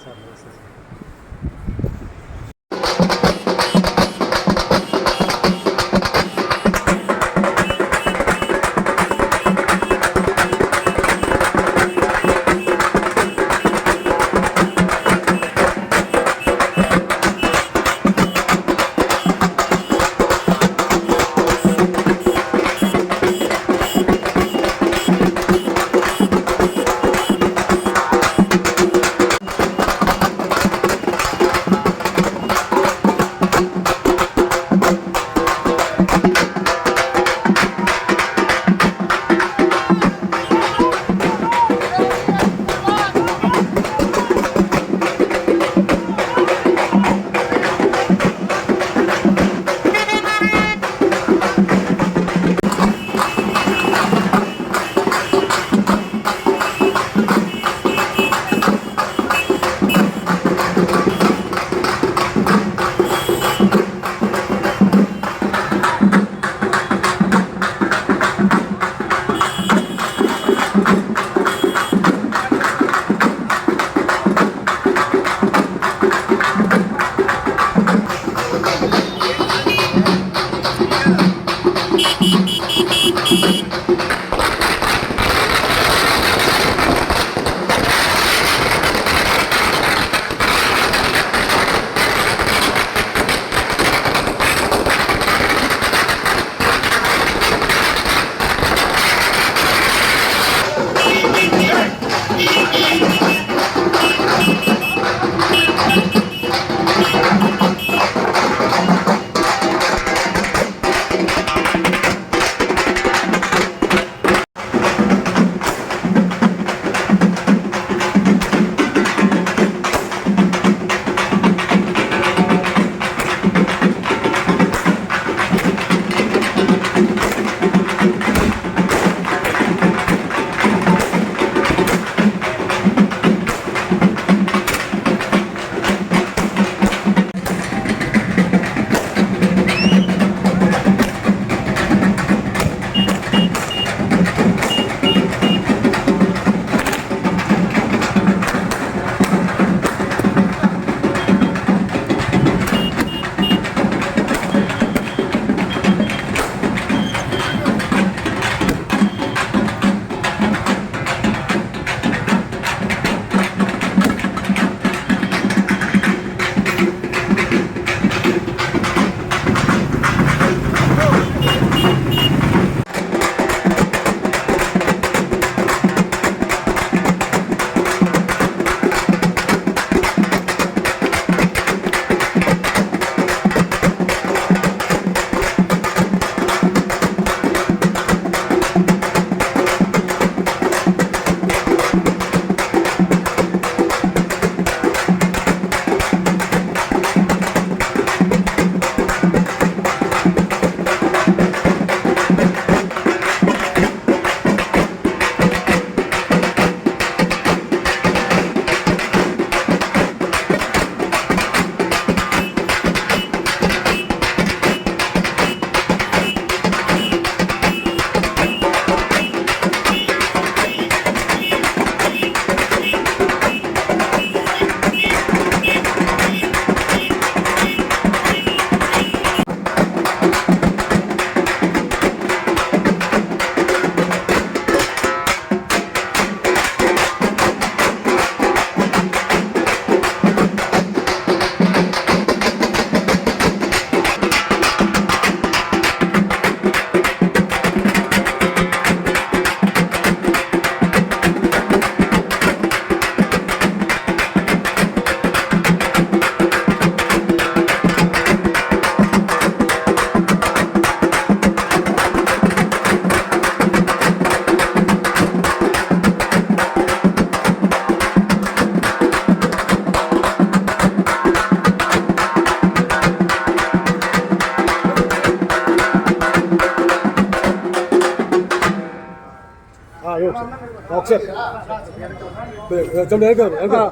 ఒకసారి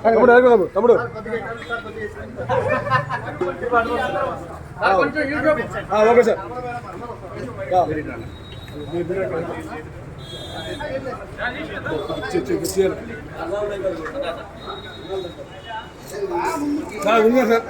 తమ్ముడు తమ్ముడు తమ్ముడు ఓకే సార్ సార్ ఉందా సార్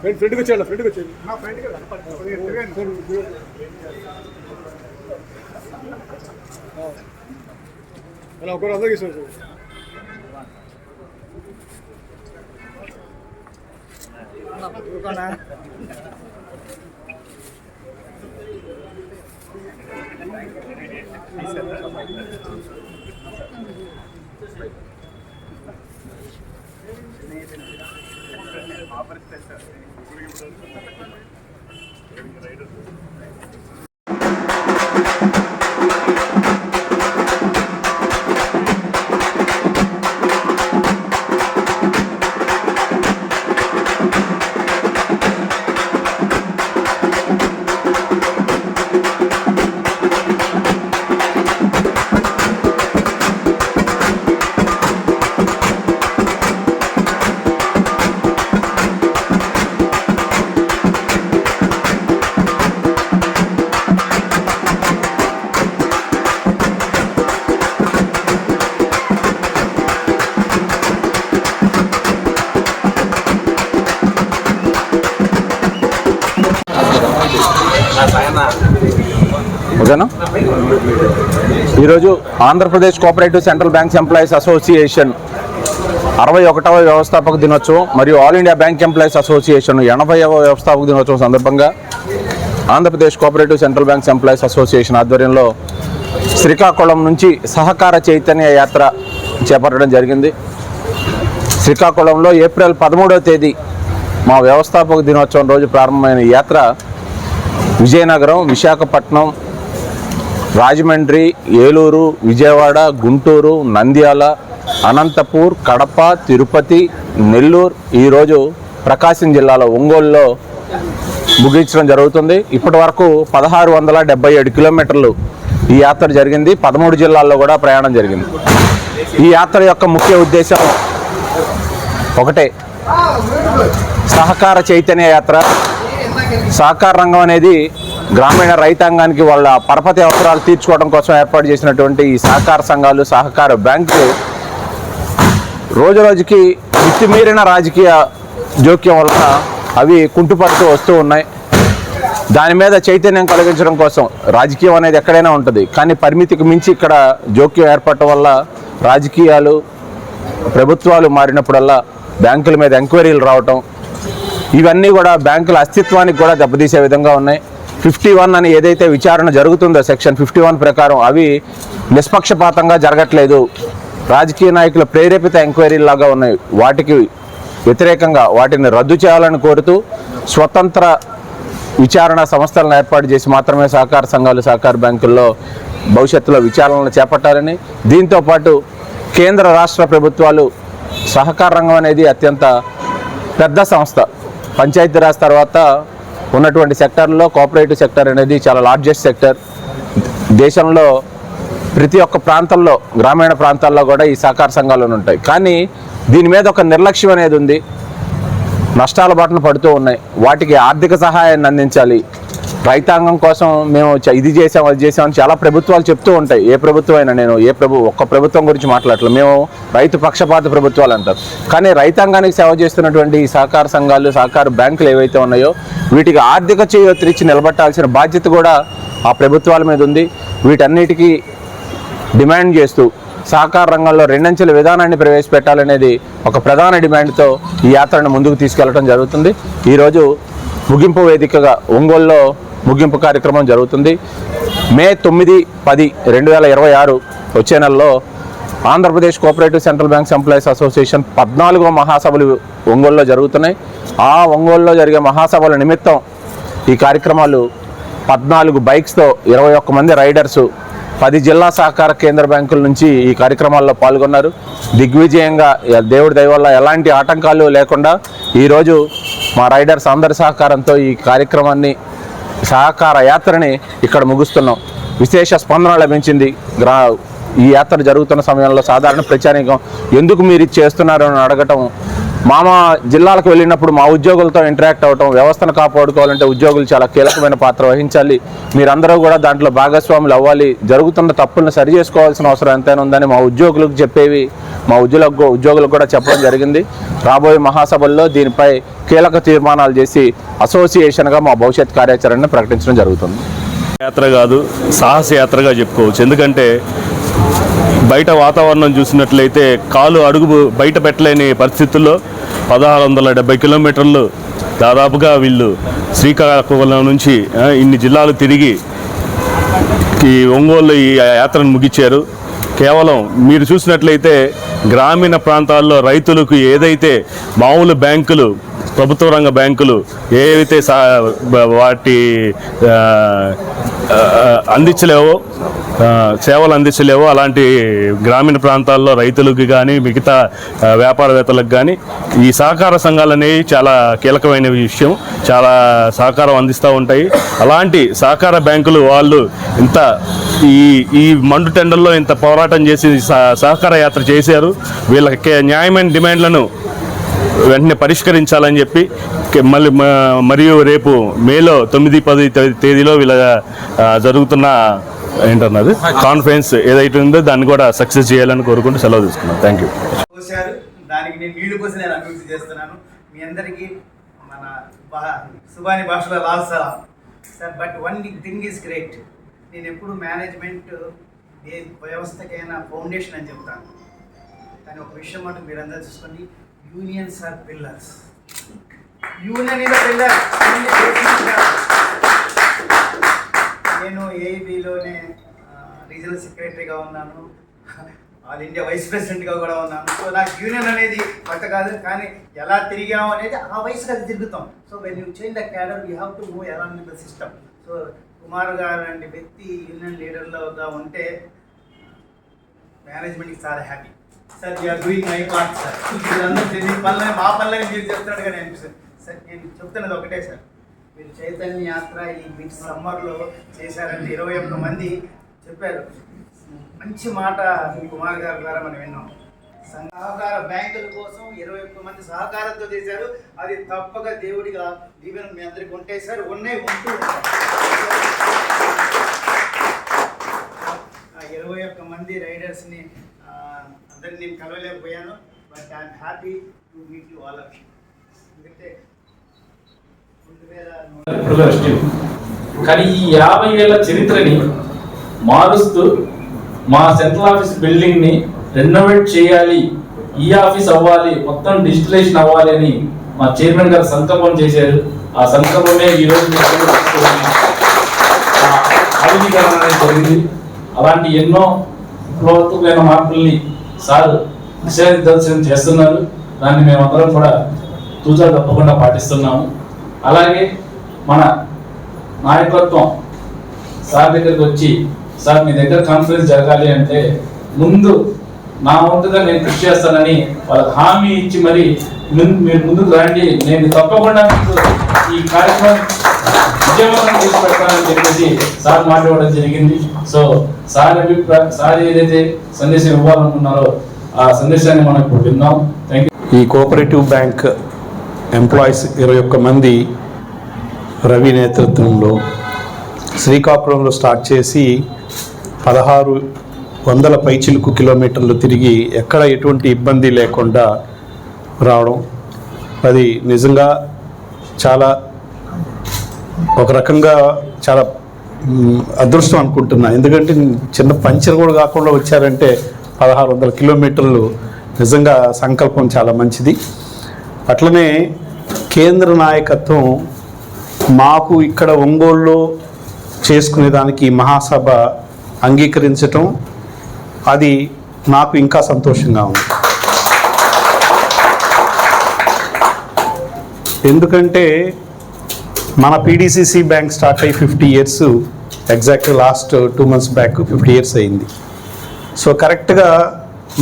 ఫ్రెండ్కి వచ్చేయాలి ఫ్రెండ్కి వచ్చేది అలా ఒకరు అందరికి ఇస్తాను సార్ ఓకేనా. ఈరోజు Andhra Pradesh cooperative central banks employees association 61వ వ్యవస్థాపక దినోత్సవం మరియు all India bank employees association 80వ వ్యవస్థాపక దినోత్సవం సందర్భంగా Andhra Pradesh cooperative central banks employees association ఆధ్వర్యంలో శ్రీకాకుళం నుంచి సహకార చైతన్య యాత్ర చేపట్టడం జరిగింది. శ్రీకాకుళంలో ఏప్రిల్ 13వ తేదీ మా వ్యవస్థాపక దినోత్సవం రోజు ప్రారంభమైన ఈ యాత్ర విజయనగరం, విశాఖపట్నం, రాజమండ్రి, ఏలూరు, విజయవాడ, గుంటూరు, నంద్యాల, అనంతపూర్, కడప, తిరుపతి, నెల్లూరు, ఈరోజు ప్రకాశం జిల్లాలో ఒంగోలులో ముగించడం జరుగుతుంది. ఇప్పటి వరకు 1677 కిలోమీటర్లు ఈ యాత్ర జరిగింది. 13 జిల్లాల్లో కూడా ప్రయాణం జరిగింది. ఈ యాత్ర యొక్క ముఖ్య ఉద్దేశం ఒకటే, సహకార చైతన్య యాత్ర. సహకార రంగం అనేది గ్రామీణ రైతాంగానికి వాళ్ళ పరపతి అవసరాలు తీర్చుకోవడం కోసం ఏర్పాటు చేసినటువంటి ఈ సహకార సంఘాలు, సహకార బ్యాంకులు రోజు రోజుకి మితిమీరిన రాజకీయ జోక్యం వలన అవి కుంటుపడుతూ వస్తూ ఉన్నాయి. దాని మీద చైతన్యం కలిగించడం కోసం, రాజకీయం అనేది ఎక్కడైనా ఉంటుంది కానీ పరిమితికి మించి ఇక్కడ జోక్యం ఏర్పడటం వల్ల రాజకీయాలు, ప్రభుత్వాలు మారినప్పుడల్లా బ్యాంకుల మీద ఎంక్వైరీలు రావటం, ఇవన్నీ కూడా బ్యాంకుల అస్తిత్వానికి కూడా దెబ్బతీసే విధంగా ఉన్నాయి. 51 అని ఏదైతే విచారణ జరుగుతుందో సెక్షన్ 51 ప్రకారం అవి నిష్పక్షపాతంగా జరగట్లేదు, రాజకీయ నాయకుల ప్రేరేపిత ఎంక్వైరీలాగా ఉన్నాయి. వాటికి వ్యతిరేకంగా వాటిని రద్దు చేయాలని కోరుతూ స్వతంత్ర విచారణ సంస్థలను ఏర్పాటు చేసి మాత్రమే సహకార సంఘాలు, సహకార బ్యాంకుల్లో భవిష్యత్తులో విచారణలు చేపట్టాలని, దీంతోపాటు కేంద్ర రాష్ట్ర ప్రభుత్వాలు, సహకార రంగం అనేది అత్యంత పెద్ద సంస్థ, పంచాయతీరాజ్ తర్వాత ఉన్నటువంటి సెక్టర్లో కోఆపరేటివ్ సెక్టర్ అనేది చాలా లార్జెస్ట్ సెక్టర్. దేశంలో ప్రతి ఒక్క ప్రాంతంలో, గ్రామీణ ప్రాంతాల్లో కూడా ఈ సహకార సంఘాలు ఉంటాయి. కానీ దీని మీద ఒక నిర్లక్ష్యం అనేది ఉంది, నష్టాల బాటన పడుతూ ఉన్నాయి. వాటికి ఆర్థిక సహాయాన్ని అందించాలి. రైతాంగం కోసం మేము ఇది చేసాం, అది చేసామని చాలా ప్రభుత్వాలు చెప్తూ ఉంటాయి. ఏ ప్రభుత్వం అయినా, నేను ఒక్క ప్రభుత్వం గురించి మాట్లాడలేదు, మేము రైతు పక్షపాత ప్రభుత్వాలు అంటారు. కానీ రైతాంగానికి సేవ చేస్తున్నటువంటి ఈ సహకార సంఘాలు, సహకార బ్యాంకులు ఏవైతే ఉన్నాయో వీటికి ఆర్థిక చేయూతనిచ్చి నిలబెట్టాల్సిన బాధ్యత కూడా ఆ ప్రభుత్వాల మీద ఉంది. వీటన్నిటికీ డిమాండ్ చేస్తూ సహకార రంగంలో 2 అంచెల విధానాన్ని ప్రవేశపెట్టాలనేది ఒక ప్రధాన డిమాండ్తో ఈ యాత్రను ముందుకు తీసుకెళ్లడం జరుగుతుంది. ఈరోజు ముగింపు వేదికగా ఒంగోలులో ముగింపు కార్యక్రమం జరుగుతుంది. మే 9, 10, 2026 వచ్చే నెలలో Andhra Pradesh cooperative central banks employees association 14వ మహాసభలు ఒంగోలులో జరుగుతున్నాయి. ఆ ఒంగోలులో జరిగే మహాసభల నిమిత్తం ఈ కార్యక్రమాలు 14 బైక్స్తో 21 మంది రైడర్సు 10 జిల్లా సహకార కేంద్ర బ్యాంకుల నుంచి ఈ కార్యక్రమాల్లో పాల్గొన్నారు. దిగ్విజయంగా, దేవుడి దయ వల్ల ఎలాంటి ఆటంకాలు లేకుండా ఈరోజు మా రైడర్స్ అందరి సహకారంతో ఈ కార్యక్రమాన్ని సహకార యాత్రని ఇక్కడ ముగుస్తున్నాం. విశేష స్పందన లభించింది. ఈ యాత్ర జరుగుతున్న సమయంలో సాధారణ ప్రచారికం ఎందుకు మీరు ఇది చేస్తున్నారు అని అడగటం, మా జిల్లాలకు వెళ్ళినప్పుడు మా ఉద్యోగులతో ఇంటరాక్ట్ అవ్వటం, వ్యవస్థను కాపాడుకోవాలంటే ఉద్యోగులు చాలా కీలకమైన పాత్ర వహించాలి, మీరందరూ కూడా దాంట్లో భాగస్వాములు అవ్వాలి, జరుగుతున్న తప్పులను సరి చేసుకోవాల్సిన అవసరం ఎంతైనా ఉందని మా ఉద్యోగులకు చెప్పేవి మా ఉద్యోగులకు కూడా చెప్పడం జరిగింది. రాబోయే మహాసభల్లో దీనిపై కీలక తీర్మానాలు చేసి అసోసియేషన్గా మా భవిష్యత్ కార్యాచరణను ప్రకటించడం జరుగుతుంది. యాత్ర కాదు, సాహస యాత్రగా చెప్పుకోవచ్చు. ఎందుకంటే బయట వాతావరణం చూసినట్లయితే కాలు అడుగు బయట పెట్టలేని పరిస్థితుల్లో 1670 కిలోమీటర్లు దాదాపుగా వీళ్ళు శ్రీకాకుళం నుంచి ఇన్ని జిల్లాలు తిరిగి ఈ ఒంగోలు ఈ యాత్రను ముగించారు. కేవలం మీరు చూసినట్లయితే గ్రామీణ ప్రాంతాల్లో రైతులకు ఏదైతే మామూలు బ్యాంకులు, ప్రభుత్వ రంగ బ్యాంకులు ఏవైతే వాటి అందించలేవో, సేవలు అందించలేవో అలాంటి గ్రామీణ ప్రాంతాల్లో రైతులకు కానీ మిగతా వ్యాపారవేత్తలకు కానీ ఈ సహకార సంఘాలు అనేవి చాలా కీలకమైన విషయం. చాలా సహకారం అందిస్తూ ఉంటాయి. అలాంటి సహకార బ్యాంకులు వాళ్ళు ఇంత ఈ మండు టెండర్లో ఇంత పోరాటం చేసి సహకార యాత్ర చేశారు. వీళ్ళకి న్యాయమైన డిమాండ్లను వెంటనే పరిష్కరించాలని చెప్పి మరియు రేపు మేలో 9-10 తేదీలో వీళ్ళ జరుగుతున్న ఏంటన్నది కాన్ఫరెన్స్ ఏదైతే ఉందో దాన్ని కూడా సక్సెస్ చేయాలని కోరుకుంటూ సెలవు తీసుకున్నాను. Thank you. దానికి నేను నీళ్లు కోసం నేను అభివృద్ధి చేస్తున్నాను. మీ అందరికీ మన సుబాని భాషలో లాల్ సలాం sir. But one thing is great, నేను ఎప్పుడు మేనేజ్మెంట్ ఏ వ్యవస్థకైనా ఫౌండేషన్ అని చెప్తాను, కానీ ఒక విషయం మాట మీరందరూ చూసుకోండి, unions are pillars. Union is pillar. నేను ఏఐబిలోనే రీజనల్ సెక్రటరీగా ఉన్నాను, ఆల్ ఇండియా వైస్ ప్రెసిడెంట్గా కూడా ఉన్నాను. సో నాకు యూనియన్ అనేది కొత్త కాదు, కానీ ఎలా తిరిగాము అనేది ఆ వయసుకి అది తిరుగుతాం. So when you change the cadre you have to move along with the system. So Kumar garu లాంటి వ్యక్తి యూనియన్ లీడర్లోగా ఉంటే మేనేజ్మెంట్కి చాలా happy. Sir you're doing my part sir. మీరందరూ మీ పనులని మా పనులని మీరు చెప్తున్నట్టుగా అనిపిస్తుంది సార్. నేను చెప్తున్నది ఒకటే సార్, మీరు చైతన్య యాత్ర ఈ మిడ్ సమ్మర్లో చేశారంటే 21 మంది చెప్పారు. మంచి మాట కుమార్ గారి ద్వారా మనం విన్నాం. సహకార బ్యాంకుల కోసం 21 మంది సహకారంతో చేశారు. అది తప్పక దేవుడిగా దీవెన మీ అందరికి ఉంటాయి సార్, ఉన్నాయి, ఉంటూ ఉంటాయి. 21 మంది రైడర్స్ని అందరినీ నేను కలవలేకపోయాను, but I'm happy to meet you all of you. ఎందుకంటే కానీ ఈ 50 ఏళ్ల చరిత్రని మారుస్తూ మా సెంట్రల్ ఆఫీస్ బిల్డింగ్ని రెనోవేట్ చేయాలి, ఈ ఆఫీస్ అవ్వాలి, మొత్తం డిజిటలైజేషన్ అవ్వాలి అని మా చైర్మన్ గారు సంకల్పం చేశారు. ఆ సంకల్పమే ఈరోజు ఆధునీకరణ అనేది జరిగింది. అలాంటి ఎన్నో విప్లవాత్మకమైన మార్పుల్ని సార్ దిశానిర్దేశం చేస్తున్నారు. దాన్ని మేమందరం కూడా తూచా తప్పకుండా పాటిస్తున్నాము. అలాగే మన నాయకత్వం సార్ దగ్గరికి వచ్చి, సార్ మీ దగ్గర కాన్ఫరెన్స్ జరగాలి అంటే ముందు నా వంతుగా నేను కృషి చేస్తానని వాళ్ళకి హామీ ఇచ్చి మరి మీరు ముందుకు రండి, నేను తప్పకుండా మీకు ఈ కార్యక్రమం విజయవంతం చేసి పెడతానని చెప్పేసి సార్ మాట్లాడడం జరిగింది. సో సార్ ఏదైతే సందేశం ఇవ్వాలనుకున్నారో ఆ సందేశాన్ని మనం ఇప్పుడు విన్నాం. Thank you. ఈ కోఆపరేటివ్ బ్యాంక్ ఎంప్లాయీస్ 21 మంది రవి నేతృత్వంలో శ్రీకాకుళంలో స్టార్ట్ చేసి 1600 పైచిలుకు కిలోమీటర్లు తిరిగి ఎక్కడ ఎటువంటి ఇబ్బంది లేకుండా రావడం, అది నిజంగా చాలా ఒక రకంగా చాలా అదృష్టం అనుకుంటున్నా. ఎందుకంటే చిన్న పంచర్ కూడా కాకుండా వచ్చారంటే 1600 కిలోమీటర్లు నిజంగా సంకల్పం చాలా మంచిది. అట్లనే కేంద్ర నాయకత్వం మాకు ఇక్కడ ఒంగోలులో చేసుకునేదానికి మహాసభ అంగీకరించటం, అది నాకు ఇంకా సంతోషంగా ఉంది. ఎందుకంటే మన పీడీసీసీ బ్యాంక్ స్టార్ట్ అయ్యి 50 years, exact last 2 months back 50 years అయింది. సో కరెక్ట్గా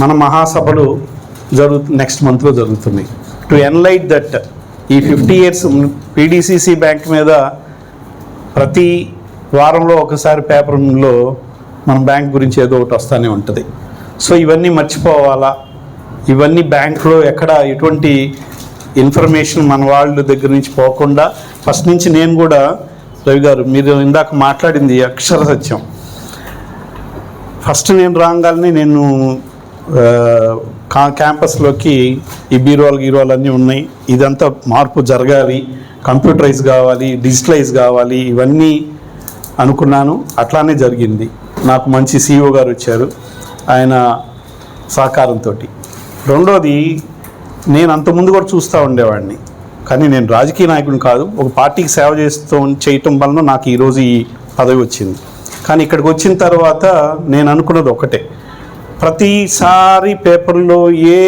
మన మహాసభలు నెక్స్ట్ మంత్లో జరుగుతున్నాయి. టు ఎన్లైట్ దట్ ఈ 50 ఇయర్స్ పీడీసీసీ బ్యాంక్ మీద ప్రతి వారంలో ఒకసారి పేపర్లో మన బ్యాంక్ గురించి ఏదో ఒకటి వస్తూనే ఉంటుంది. సో ఇవన్నీ మర్చిపోవాలా, ఇవన్నీ బ్యాంకులో ఎక్కడ ఎటువంటి ఇన్ఫర్మేషన్ మన వాళ్ళ దగ్గర నుంచి పోకుండా ఫస్ట్ నుంచి నేను కూడా, రవి గారు మీరు ఇందాక మాట్లాడింది అక్షర సత్యం. ఫస్ట్ నేను రాగానే నేను క్యాంపస్లోకి ఈ బీరువాలు అన్నీ ఉన్నాయి, ఇదంతా మార్పు జరగాలి, కంప్యూటరైజ్ కావాలి, డిజిటలైజ్ కావాలి, ఇవన్నీ అనుకున్నాను. అట్లానే జరిగింది. నాకు మంచి CEO గారు వచ్చారు, ఆయన సహకారంతో. రెండోది, నేను అంతకుముందు కూడా చూస్తూ ఉండేవాడిని, కానీ నేను రాజకీయ నాయకుడిని కాదు. ఒక పార్టీకి సేవ చేయటం వలన నాకు ఈరోజు ఈ పదవి వచ్చింది. కానీ ఇక్కడికి వచ్చిన తర్వాత నేను అనుకున్నది ఒకటే, ప్రతిసారి పేపర్లో ఏ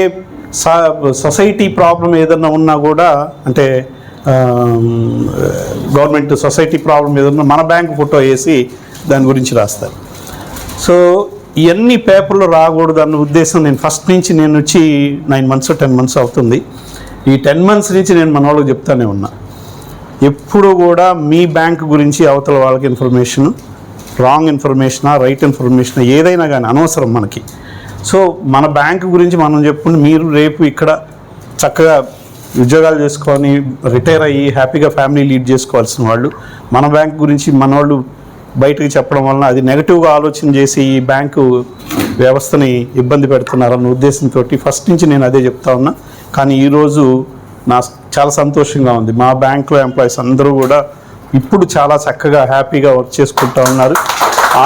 సొసైటీ ప్రాబ్లం ఏదన్నా ఉన్నా కూడా, అంటే గవర్నమెంట్ సొసైటీ ప్రాబ్లం ఏదన్నా మన బ్యాంకు ఫోటో వేసి దాని గురించి రాస్తారు. సో ఇవన్నీ పేపర్లో రాకూడదు అన్న ఉద్దేశం నేను ఫస్ట్ నుంచి, నేను వచ్చి 9 months 10 months అవుతుంది. ఈ 10 months నుంచి నేను మన వాళ్ళకి చెప్తానే ఉన్నా, ఎప్పుడు కూడా మీ బ్యాంక్ గురించి అవతల వాళ్ళకి ఇన్ఫర్మేషన్, రాంగ్ ఇన్ఫర్మేషనా రైట్ ఇన్ఫర్మేషన్ ఏదైనా కానీ అనవసరం మనకి. సో మన బ్యాంక్ గురించి మనం చెప్పుకుంటే, మీరు రేపు ఇక్కడ చక్కగా ఉద్యోగాలు చేసుకొని రిటైర్ అయ్యి హ్యాపీగా ఫ్యామిలీ లీడ్ చేసుకోవాల్సిన వాళ్ళు, మన బ్యాంక్ గురించి మన వాళ్ళు బయటకు చెప్పడం వలన అది నెగటివ్గా ఆలోచన చేసి ఈ బ్యాంకు వ్యవస్థని ఇబ్బంది పెడుతున్నారన్న ఉద్దేశంతో ఫస్ట్ నుంచి నేను అదే చెప్తా ఉన్నా. కానీ ఈరోజు చాలా సంతోషంగా ఉంది. మా బ్యాంకులో ఎంప్లాయీస్ అందరూ కూడా ఇప్పుడు చాలా చక్కగా హ్యాపీగా వర్క్ చేసుకుంటూ ఉన్నారు.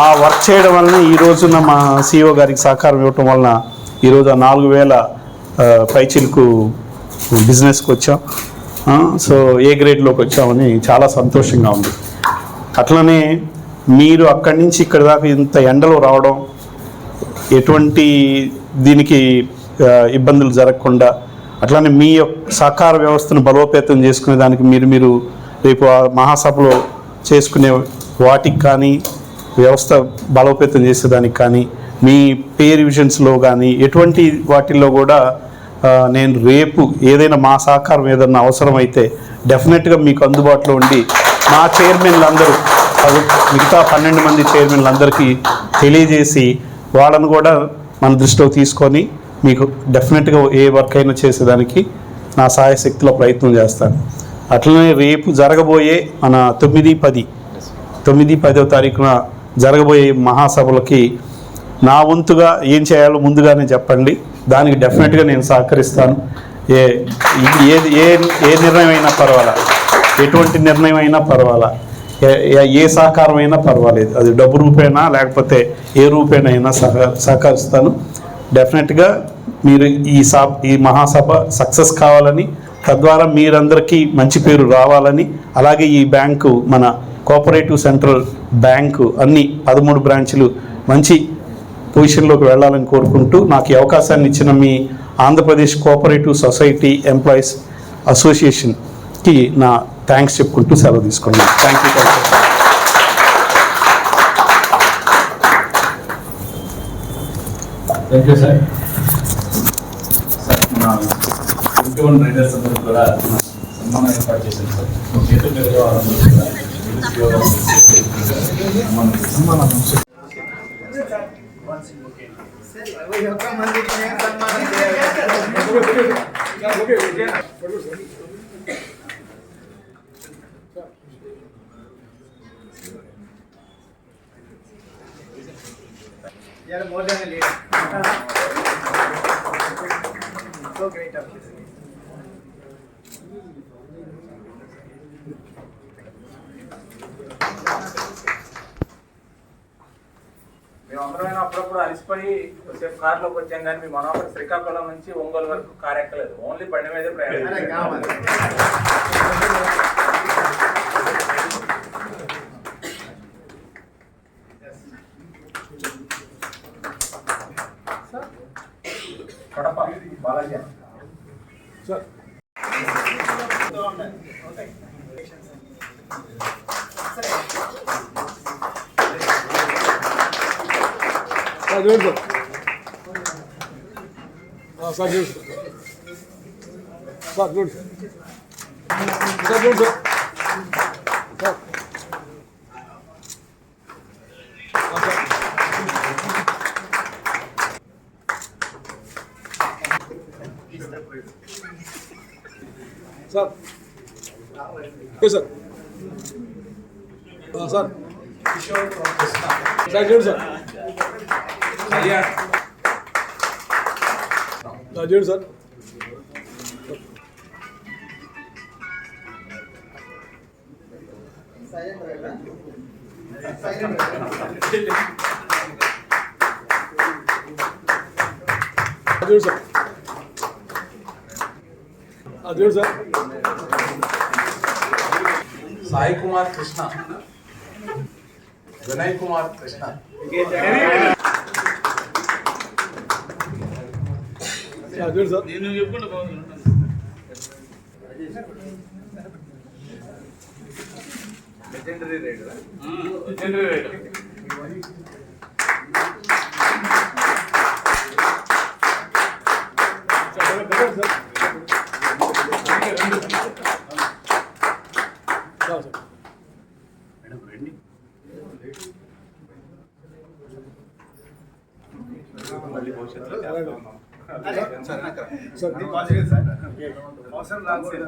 ఆ వర్క్ చేయడం వలన ఈ రోజున మా CEO గారికి సహకారం ఇవ్వటం వలన ఈరోజు 4,000 పైచిలకు బిజినెస్కి వచ్చాం. సో ఏ గ్రేడ్లోకి వచ్చామని చాలా సంతోషంగా ఉంది. అట్లనే మీరు అక్కడి నుంచి ఇక్కడ దాకా ఇంత ఎండలో రావడం, ఎటువంటి దీనికి ఇబ్బందులు జరగకుండా, అట్లానే మీ యొక్క సహకార వ్యవస్థను బలోపేతం చేసుకునే దానికి మీరు రేపు మహాసభలో చేసుకునే వాటికి కానీ, వ్యవస్థ బలోపేతం చేసేదానికి కానీ, మీ పే రివిజన్స్లో కానీ ఎటువంటి వాటిల్లో కూడా నేను రేపు ఏదైనా మా సహకారం ఏదైనా అవసరమైతే డెఫినెట్గా మీకు అందుబాటులో ఉండి, మా చైర్మన్లందరూ మిగతా 12 మంది చైర్మన్లందరికీ తెలియజేసి వాళ్ళను కూడా మన దృష్టిలో తీసుకొని మీకు డెఫినెట్గా ఏ వర్క్ అయినా చేసేదానికి నా సాయశక్తిలో ప్రయత్నం చేస్తాను. అట్లనే రేపు జరగబోయే మన 9-10వ తారీఖున జరగబోయే మహాసభలకి నా వంతుగా ఏం చేయాలో ముందుగానే చెప్పండి, దానికి డెఫినెట్గా నేను సహకరిస్తాను. ఏ నిర్ణయం అయినా పర్వాలా, ఎటువంటి నిర్ణయం అయినా పర్వాలా, ఏ సహకారం అయినా పర్వాలేదు, అది డబ్బు రూపేనా లేకపోతే ఏ రూపేణైనా సహకరిస్తాను. డెఫినెట్గా మీరు ఈ మహాసభ సక్సెస్ కావాలని, తద్వారా మీరందరికీ మంచి పేరు రావాలని, అలాగే ఈ బ్యాంకు మన కోఆపరేటివ్ సెంట్రల్ బ్యాంకు అన్ని 13 బ్రాంచ్లు మంచి పొజిషన్లోకి వెళ్ళాలని కోరుకుంటూ, నాకు ఈ అవకాశాన్ని ఇచ్చిన మీ ఆంధ్రప్రదేశ్ కోఆపరేటివ్ సొసైటీ ఎంప్లాయీస్ అసోసియేషన్కి నా థ్యాంక్స్ చెప్పుకుంటూ సెలవు తీసుకున్నాను. Thank you. Thank you sir. మన ఇంటివన్ రైడర్స్ అందరూ కూడా సన్మానం ఏర్పాటు చేశారు సార్. చేతుల మీదుగా వాళ్ళందరూ కూడా సన్మానం. మందికి నేను సన్మానం చేయాలి. Yeah, more than a lady. So great of you. మేమందరం అప్పుడప్పుడు అలసిపోయి కొద్దిసేపు కార్లోకి వచ్చాం, కానీ మీ మనోహర్ శ్రీకాకుళం నుంచి ఒంగోలు వరకు కార్ ఎక్కలేదు, ఓన్లీ బండి మీదే ప్రయాణం. కడప బాలాజీ సార్ చూడండి సార్, చూడండి సార్, చూడండి సార్, చూడండి sir. Sir okay sir sir sir చూడు సార్ చూడు సార్ చూడు సార్ చూడు సార్ సాయి కుమార్ కృష్ణ, వినయ్ కుమార్ కృష్ణ, చూడు సార్ సార్ పాజిటివ్ సార్ అవసరం రాకూడదు.